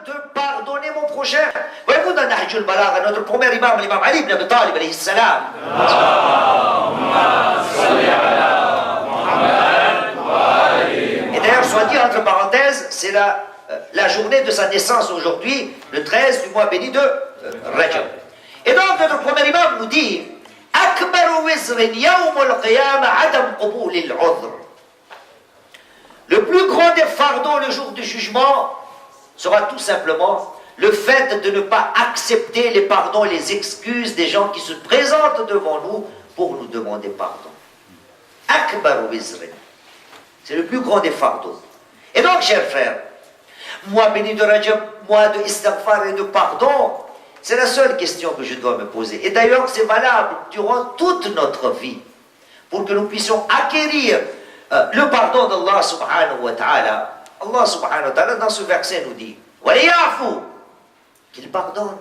de pardonner mon prochain. Voyez-vous, dans Nahjul Balagha, notre premier imam, l'imam Ali ibn Abi Talib, alayhi salam. Et d'ailleurs, soit dit entre parenthèses, c'est la journée de sa naissance aujourd'hui, le 13 du mois béni de Rajab. Et donc, notre premier imam nous dit Akbaru wizrin yawm al-qiyamah adam qubul al-udhr. Le plus grand des fardeaux le jour du jugement sera tout simplement le fait de ne pas accepter les pardons et les excuses des gens qui se présentent devant nous pour nous demander pardon. Akbaru wizrin. C'est le plus grand des fardeaux. Et donc, chers frères, moi béni de Rajab, moi de istighfar et de pardon, c'est la seule question que je dois me poser. Et d'ailleurs, c'est valable durant toute notre vie, pour que nous puissions acquérir le pardon d'Allah subhanahu wa ta'ala. Allah subhanahu wa ta'ala, dans ce verset, nous dit وَلِيَعْفُوا, qu'il pardonne.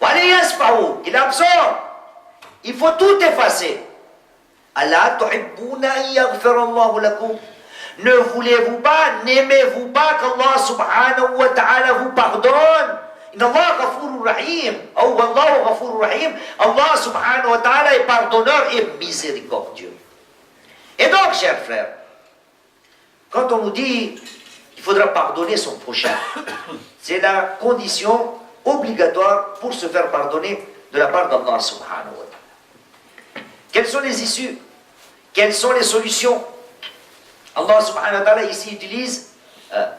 وَلِيَسْفَعُوا, qu'il absorbe. Il faut tout effacer. أَلَا تُحِبُّونَ أَن يَغْفِرَ اللَّهُ لَكُمْ. Ne voulez-vous pas, n'aimez-vous pas qu'Allah subhanahu wa ta'ala vous pardonne? Inna Allah ghafurur rahim. Oh, Wallahu ghafurur rahim. Allah subhanahu wa ta'ala est pardonneur et miséricordieux. Et donc, chers frères, quand on nous dit qu'il faudra pardonner son prochain, c'est la condition obligatoire pour se faire pardonner de la part d'Allah subhanahu wa ta'ala. Quelles sont les issues? Quelles sont les solutions? Allah subhanahu wa ta'ala ici utilise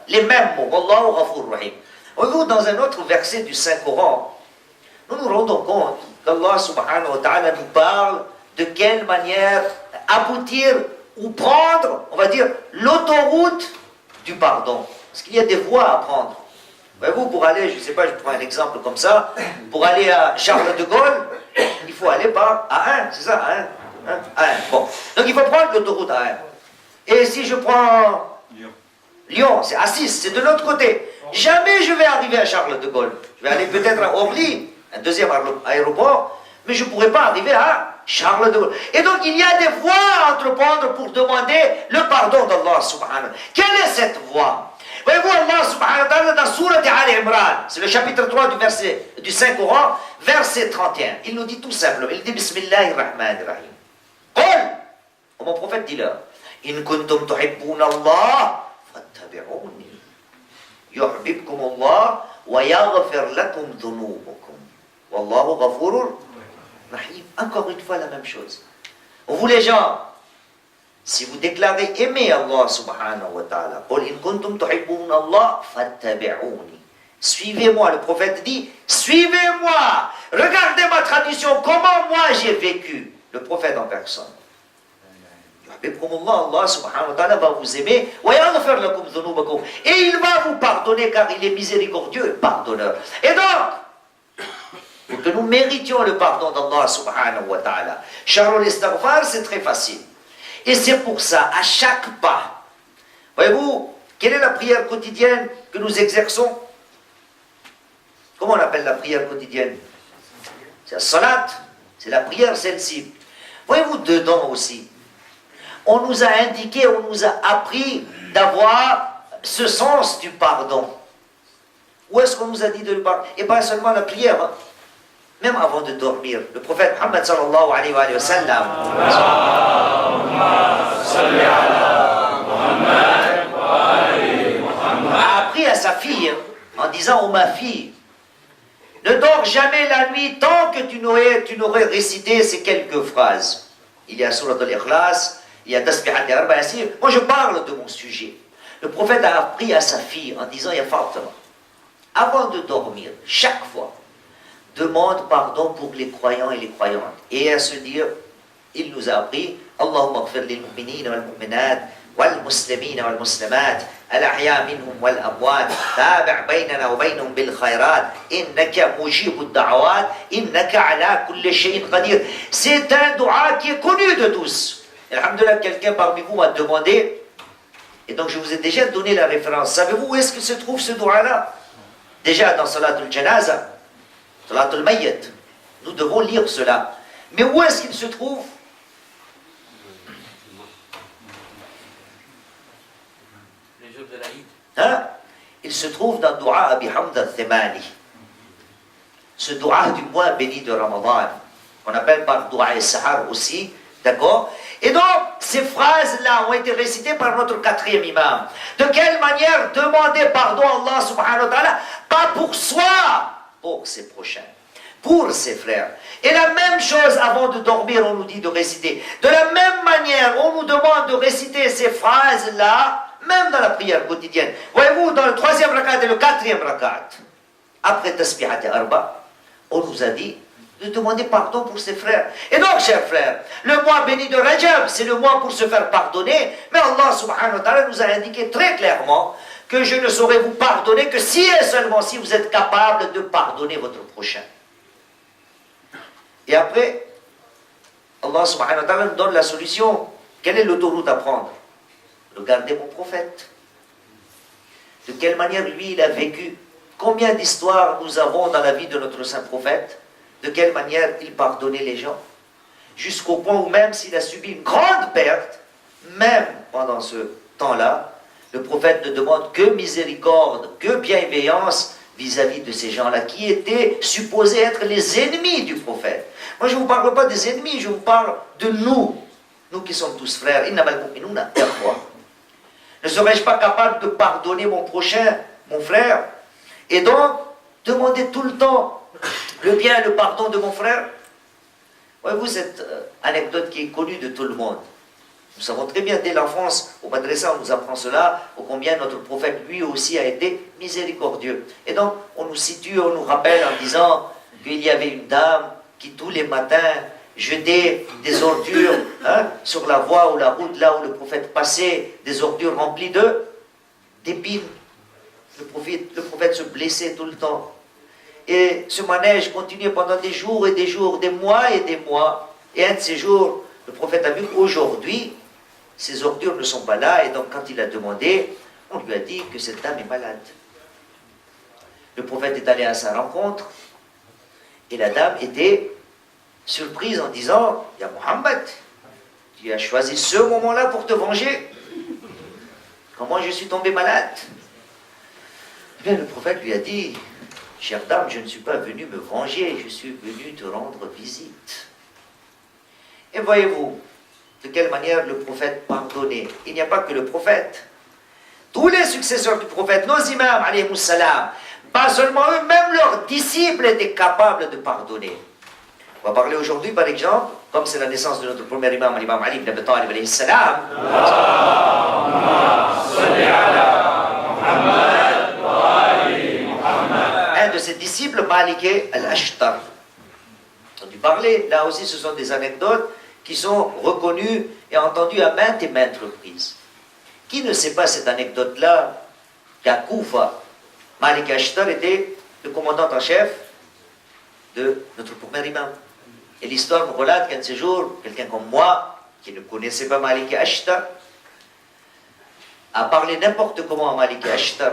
les mêmes mots. Wallahu ghafurur rahim. Voyez-vous, dans un autre verset du Saint-Coran, nous nous rendons compte qu'Allah subhanahu wa ta'ala nous parle de quelle manière aboutir ou prendre, on va dire, l'autoroute du pardon. Parce qu'il y a des voies à prendre. Voyez-vous, pour aller, je ne sais pas, je prends un exemple comme ça, pour aller à Charles de Gaulle, il faut aller par A1, c'est ça, A1. Bon. Donc il faut prendre l'autoroute A1. Et si je prends Lyon, c'est A6, c'est de l'autre côté. Jamais je vais arriver à Charles de Gaulle. Je vais aller peut-être à Orly, un deuxième aéroport, mais je ne pourrai pas arriver à Charles de Gaulle. Et donc il y a des voies à entreprendre pour demander le pardon d'Allah subhanahu. Quelle est cette voie? Voyez-vous, Allah subhanahu wa ta'ala dans Surat Al-Imran, c'est le chapitre 3 du Saint-Coran, verset 31. Il nous dit tout simplement, il dit Bismillahirrahmanirrahim. Qul, oh, mon prophète dit-leur, In kuntum tuhibbuna Allah, fattabi'uni. Yuhbibkum Allah, wa yaghfir lakum dhunubukum. Wallahu ghafurur rahim. Encore une fois la même chose. Vous les gens, si vous déclarez aimer Allah subhanahu wa ta'ala, Qul in kuntum tuhibbuna Allah, fattabi'uni. Suivez-moi, le prophète dit, suivez-moi. Regardez ma tradition, comment moi j'ai vécu. Le prophète en personne. Allah subhanahu wa ta'ala va vous aimer et il va vous pardonner car il est miséricordieux et pardonneur. Et donc, pour que nous méritions le pardon d'Allah subhanahu wa ta'ala, Shahrul Istighfar, c'est très facile. Et c'est pour ça, à chaque pas, voyez-vous, quelle est la prière quotidienne que nous exerçons? Comment on appelle la prière quotidienne? C'est la salat, c'est la prière celle-ci. Voyez-vous, dedans aussi, on nous a indiqué, on nous a appris d'avoir ce sens du pardon. Où est-ce qu'on nous a dit de le pardonner? Et pas seulement la prière, hein. Même avant de dormir. Le prophète Muhammad sallallahu alayhi wa sallam a appris à sa fille en disant, oh ma fille, ne dors jamais la nuit tant que tu n'aurais récité ces quelques phrases. Il y a Surat al-Ikhlas, il y a Tasbihat al-Arba Yasir. Moi je parle de mon sujet. Le prophète a appris à sa fille en disant, ya Fatima, avant de dormir, chaque fois, demande pardon pour les croyants et les croyantes. Et à se dire, il nous a appris, Allahumma ghfir lil mu'minina wal mu'minat wal muslimina wal muslimat al-ahya minhum wal amwat tabi' baynana wa baynahum bil khayrat innaka mujibud da'awat innaka ala kulli shay'in qadir. C'est un dua qui est connu de tous. Alhamdulillah, quelqu'un parmi vous m'a demandé, et donc je vous ai déjà donné la référence. Savez-vous où est-ce que se trouve ce dua-là? Déjà dans Salatul Janaza, Salatul Mayyit. Nous devons lire cela. Mais où est-ce qu'il se trouve? Les jours de l'Aïd. Hein? il se trouve dans le Dua Abi Hamd al-Thimani. Ce Dua du mois béni de Ramadan, qu'on appelle par Dua al-Sahar aussi, d'accord? Et donc, ces phrases-là ont été récitées par notre quatrième imam. De quelle manière demander pardon à Allah subhanahu wa ta'ala, pas pour soi, pour ses prochains, pour ses frères. Et la même chose avant de dormir, on nous dit de réciter. De la même manière, on nous demande de réciter ces phrases-là, même dans la prière quotidienne. Voyez-vous, dans le 3e rakat et le 4e rakat, après Tasbihat et Arba, on nous a dit de demander pardon pour ses frères. Et donc, chers frères, le mois béni de Rajab, c'est le mois pour se faire pardonner, mais Allah subhanahu wa ta'ala nous a indiqué très clairement que je ne saurais vous pardonner que si et seulement si vous êtes capable de pardonner votre prochain. Et après, Allah subhanahu wa ta'ala nous donne la solution. Quelle est l'autoroute à prendre? Regardez mon prophète. De quelle manière lui il a vécu? Combien d'histoires nous avons dans la vie de notre saint prophète? De quelle manière il pardonnait les gens? Jusqu'au point où même s'il a subi une grande perte, même pendant ce temps-là, le prophète ne demande que miséricorde, que bienveillance vis-à-vis de ces gens-là qui étaient supposés être les ennemis du prophète. Moi je ne vous parle pas des ennemis, je vous parle de nous qui sommes tous frères. Ne serais-je pas capable de pardonner mon prochain, mon frère? Et donc, demander tout le temps le bien et le pardon de mon frère. Voyez-vous cette anecdote qui est connue de tout le monde. Nous savons très bien, dès l'enfance, au madrasa, on nous apprend cela, ô combien notre prophète, lui aussi, a été miséricordieux. Et donc, on nous situe, on nous rappelle en disant qu'il y avait une dame qui, tous les matins, jetait des ordures sur la voie ou la route, là où le prophète passait, des ordures remplies d'épines. Le prophète se blessait tout le temps. Et ce manège continuait pendant des jours et des jours, des mois et des mois. Et un de ces jours, le prophète a vu qu'aujourd'hui, ces ordures ne sont pas là. Et donc, quand il a demandé, on lui a dit que cette dame est malade. Le prophète est allé à sa rencontre. Et la dame était surprise en disant, « Ya Muhammad, tu as choisi ce moment-là pour te venger. Comment je suis tombé malade ?» Eh bien, le prophète lui a dit, « Chère dame, je ne suis pas venu me venger, je suis venu te rendre visite. » Et voyez-vous, de quelle manière le prophète pardonnait. Il n'y a pas que le prophète. Tous les successeurs du prophète, nos imams, alayhimus salam, pas seulement eux, même leurs disciples étaient capables de pardonner. On va parler aujourd'hui, par exemple, comme c'est la naissance de notre premier imam, l'imam Ali ibn Abi Talib, alayhi salam. Un de ses disciples, Malik al-Ashtar. On a dû parler, là aussi ce sont des anecdotes qui sont reconnues et entendues à maintes et maintes reprises. Qui ne sait pas cette anecdote-là qu'à Koufa, Malik al-Ashtar était le commandant en chef de notre premier imam. Et l'histoire me relate qu'un de ces jours, quelqu'un comme moi, qui ne connaissait pas Malik al-Ashtar, a parlé n'importe comment à Malik al-Ashtar.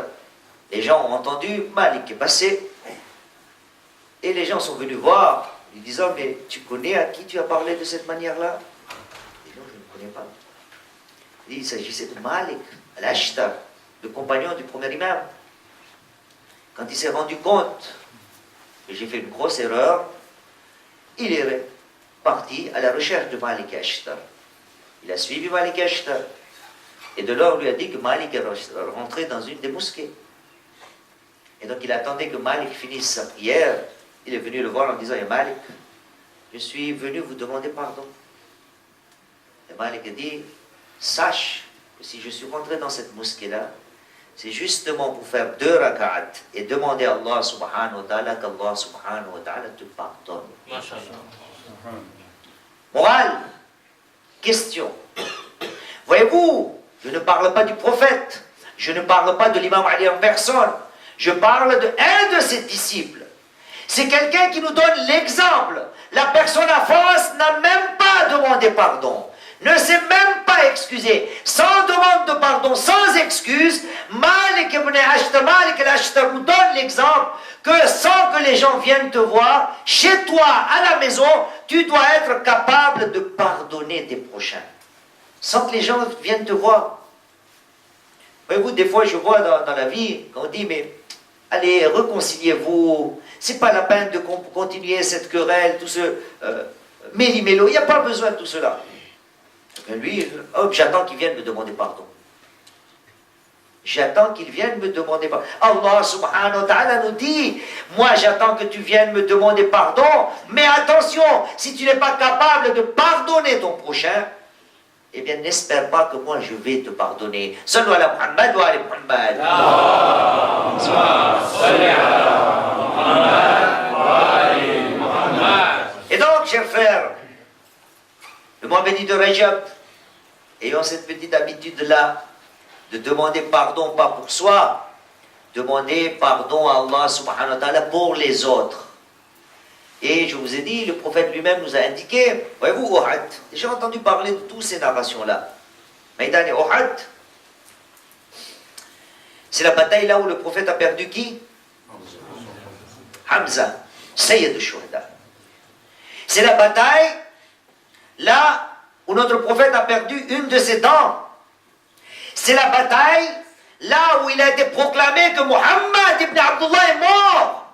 Les gens ont entendu, Malik est passé, et les gens sont venus voir, lui disant, mais tu connais à qui tu as parlé de cette manière-là? Et non, je ne connais pas. Il s'agissait de Malik al-Ashtar, le compagnon du premier imam. Quand il s'est rendu compte que j'ai fait une grosse erreur, il est parti à la recherche de Malik al-Ashtar. Il a suivi Malik al-Ashtar. Et de là, on lui a dit que Malik est rentré dans une des mosquées. Et donc, il attendait que Malik finisse sa prière. Il est venu le voir en disant, « Malik, je suis venu vous demander pardon. » Et Malik a dit, « Sache que si je suis rentré dans cette mosquée-là, c'est justement pour faire 2 rak'at et demander à Allah subhanahu wa ta'ala qu'Allah subhanahu wa ta'ala te pardonne. » Morale, question. Voyez-vous, je ne parle pas du prophète, je ne parle pas de l'imam Ali en personne, je parle d'un de ses disciples. C'est quelqu'un qui nous donne l'exemple. La personne en face n'a même pas demandé pardon, ne s'est même pas excusé. Sans demande de pardon, sans excuse, Malik al-Ashtar nous donne l'exemple que sans que les gens viennent te voir, chez toi, à la maison, tu dois être capable de pardonner tes prochains. Sans que les gens viennent te voir. Voyez-vous, des fois, je vois dans la vie, on dit, mais allez, réconciliez-vous. C'est pas la peine de continuer cette querelle, tout ce méli-mélo. Il n'y a pas besoin de tout cela. Et lui, hop, j'attends qu'il vienne me demander pardon. J'attends qu'il vienne me demander pardon. Allah subhanahu wa ta'ala nous dit, moi j'attends que tu viennes me demander pardon, mais attention, si tu n'es pas capable de pardonner ton prochain, eh bien n'espère pas que moi je vais te pardonner. Sallu ala Muhammad wa ala Muhammad. Et donc, chers frères, le mois béni de Rajab, ayons cette petite habitude-là, de demander pardon, pas pour soi, demander pardon à Allah subhanahu wa ta'ala pour les autres. Et je vous ai dit, le prophète lui-même nous a indiqué, voyez-vous, Uhud, j'ai entendu parler de toutes ces narrations-là. Maïdan et Uhud, c'est la bataille là où le prophète a perdu qui? Hamza, Sayyid al-Shuhada. C'est la bataille là où notre prophète a perdu une de ses dents. C'est la bataille là où il a été proclamé que Muhammad ibn Abdullah est mort.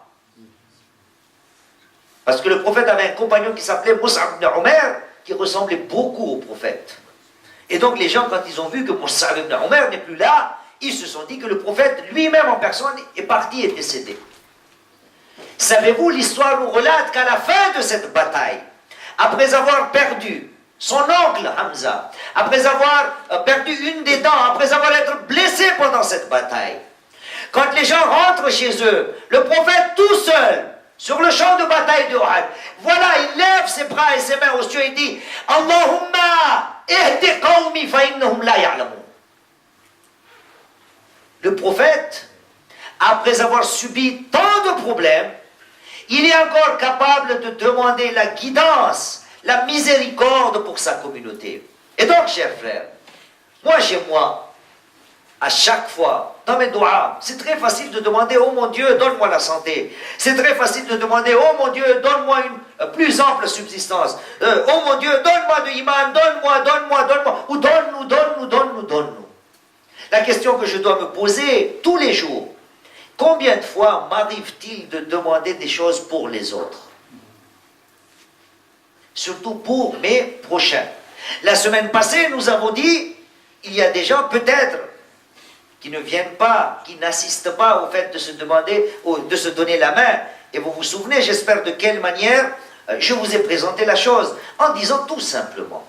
Parce que le prophète avait un compagnon qui s'appelait Mus'ab ibn Umair, qui ressemblait beaucoup au prophète. Et donc les gens, quand ils ont vu que Mus'ab ibn Umair n'est plus là, ils se sont dit que le prophète lui-même en personne est parti et décédé. Savez-vous, l'histoire nous relate qu'à la fin de cette bataille, après avoir perdu son oncle Hamza, après avoir perdu une des dents, après avoir été blessé pendant cette bataille, quand les gens rentrent chez eux, le prophète tout seul, sur le champ de bataille de Uhud, voilà, il lève ses bras et ses mains aux cieux et dit « Allahumma ihdi qawmi fa innahum la ya'lamun » Le prophète, après avoir subi tant de problèmes, il est encore capable de demander la guidance, la miséricorde pour sa communauté. Et donc, chers frères, moi chez moi, à chaque fois, dans mes doigts, c'est très facile de demander, oh mon Dieu, donne-moi la santé. C'est très facile de demander, oh mon Dieu, donne-moi une plus ample subsistance. Oh mon Dieu, donne-moi de iman, donne-moi, ou donne-nous. La question que je dois me poser tous les jours, combien de fois m'arrive-t-il de demander des choses pour les autres? Surtout pour mes prochains. La semaine passée, nous avons dit, il y a des gens peut-être qui ne viennent pas, qui n'assistent pas au fait de se demander, ou de se donner la main. Et vous vous souvenez, j'espère, de quelle manière je vous ai présenté la chose, en disant tout simplement,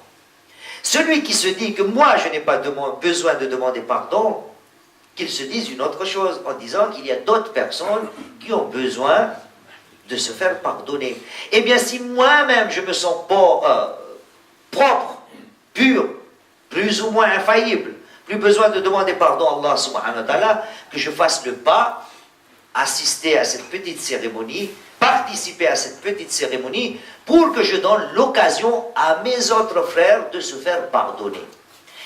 celui qui se dit que moi je n'ai pas besoin de demander pardon, qu'il se dise une autre chose, en disant qu'il y a d'autres personnes qui ont besoin de se faire pardonner. Eh bien, si moi-même je me sens pas propre, pur, plus ou moins infaillible, plus besoin de demander pardon à Allah subhanahu wa ta'ala, que je fasse le pas, assister à cette petite cérémonie, participer à cette petite cérémonie, pour que je donne l'occasion à mes autres frères de se faire pardonner.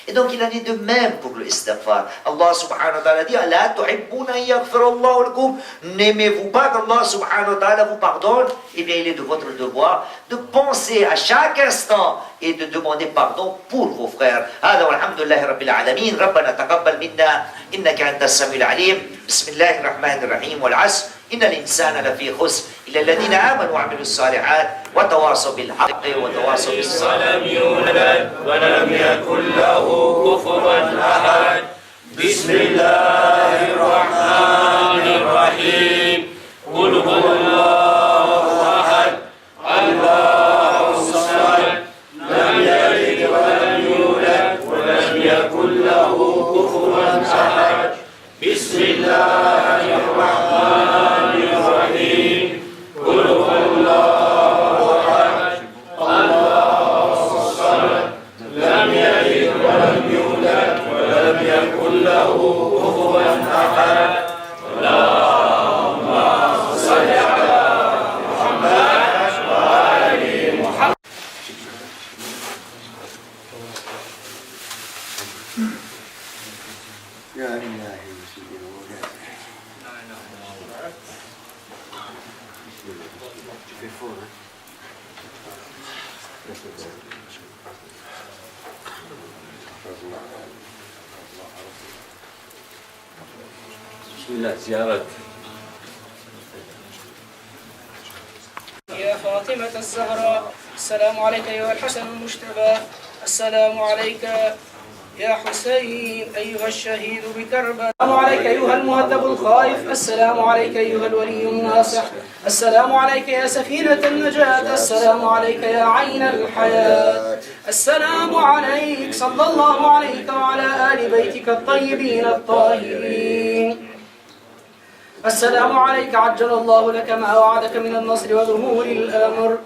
Et donc il en est de même pour le istighfar. Allah subhanahu wa ta'ala dit « La tuhibbuna yaghfirallahu lakum » N'aimez-vous pas qu'Allah subhanahu wa ta'ala vous pardonne? Eh bien il est de votre devoir de penser à chaque instant et de demander pardon pour vos frères. هذا والحمد لله رب العالمين ربنا تقبل منا إنك أنت السميع العليم بسم الله الرحمن الرحيم والعصر إن الإنسان لفي خسر إلا الذين آمنوا وعملوا الصالحات وتواصوا بالحق وتواصوا بالصبر. ولم يولد ولم يكن له كفوا أحد. بسم الله الرحمن الرحيم قل هو الله أحد الله الصمد لم يلد ولم يولد ولم يكن له كفوا أحد. بسم الله الرحمن الرحيم قل هو الله أحد الله الصمد لم يلد ولم يولد ولم يكن له كفوا أحد. اللهم صل على محمد وآل محمد. يا إلهي سيدنا مولانا بسم الله زيارة يا فاطمة الزهراء السلام عليك أيها الحسن المجتبى السلام عليك يا حسين أيها الشهيد بكربلاء السلام عليك أيها المهذب الخائف السلام عليك أيها الولي الناصح السلام عليك يا سفينة النجاة السلام عليك يا عين الحياة السلام عليك صلى الله عليك وعلى آل بيتك الطيبين الطاهرين السلام عليك عجل الله لك ما وعدك من النصر وظهور الأمر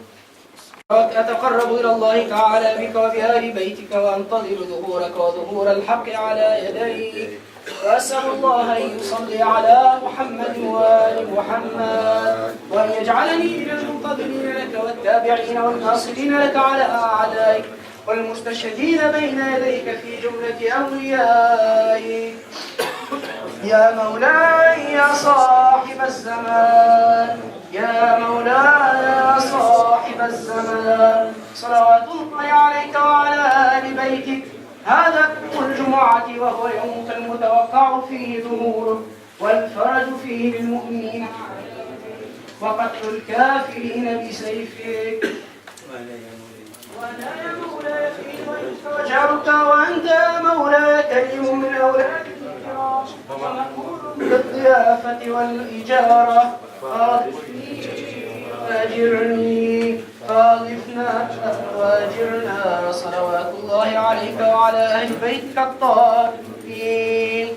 أتقرب إلى الله تعالى بك وبآل بيتك وأنتظر ظهورك وظهور الحق على يديك وأسأل الله أن يصلي على محمد وآل محمد وأن يجعلني من المنتظرين لك والتابعين والناصرين لك على أعدائك والمستشهدين بين يديك في جملة أوليائك يا مولاي يا صاحب الزمان يا مولاي يا صاحب الزمان صلوات الله عليك وعلى آل بيتك هذا يوم الجمعة وهو يومك المتوقع فيه ظهوره والفرج فيه للمؤمنين وقتل الكافرين بسيفك وأنا يا مولاي فيه وجعلك وأنت يا مولاي كريم من أولادك الكرام ومأمور بالضيافة والإجارة أجرني خالفنا وأجرنا صلوات الله عليك وعلى أهل بيتك الطاهرين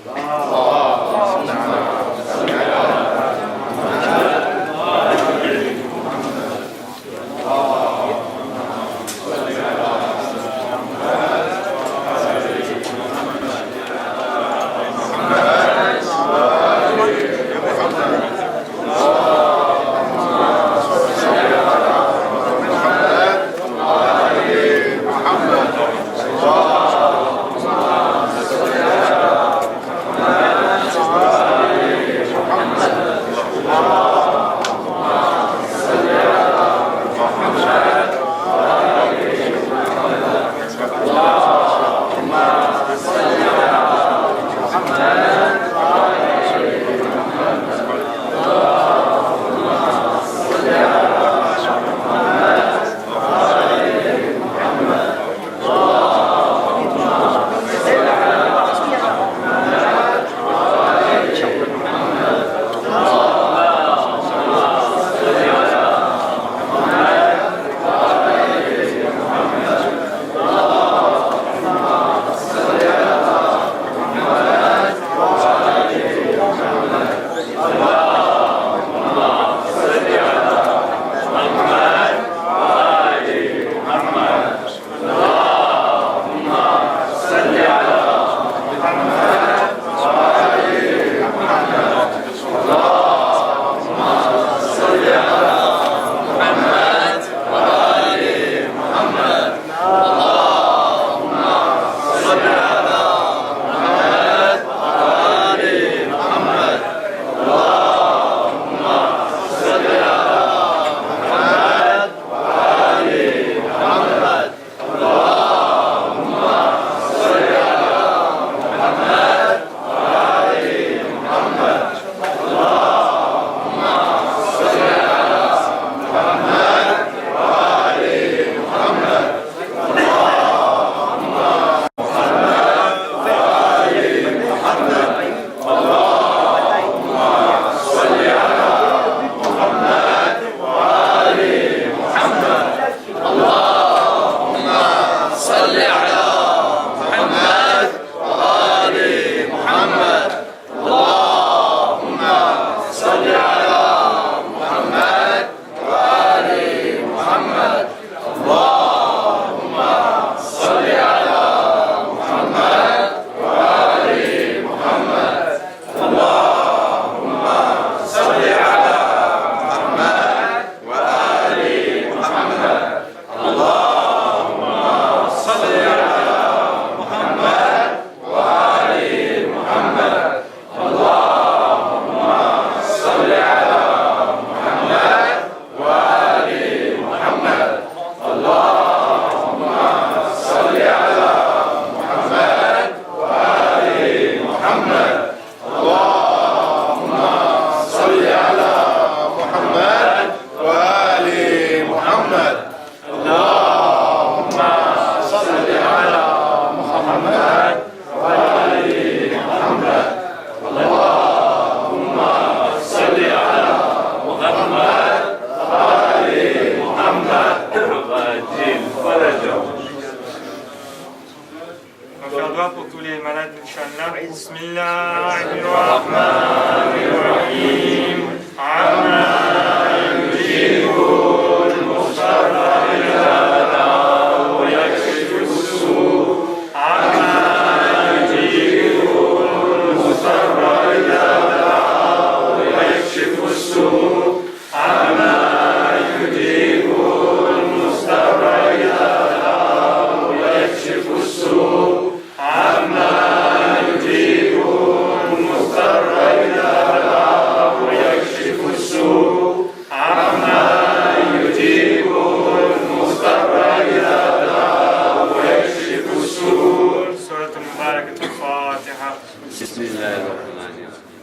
إنشاءالله. بسم الله الرحمن الرحيم. عما يجيب المضطر إذا دعاه ويكشف السوء. عما يجيب المضطر إذا دعاه ويكشف السوء. عما يجيب المضطر إذا دعاه ويكشف السوء. عما يجيب المضطر إذا دعاه ويكشف السوء. عما يجيب المضطر إذا دعاه ويكشف السوء. سورة المباركة الفاتحة. بسم الله الرحمن الرحيم.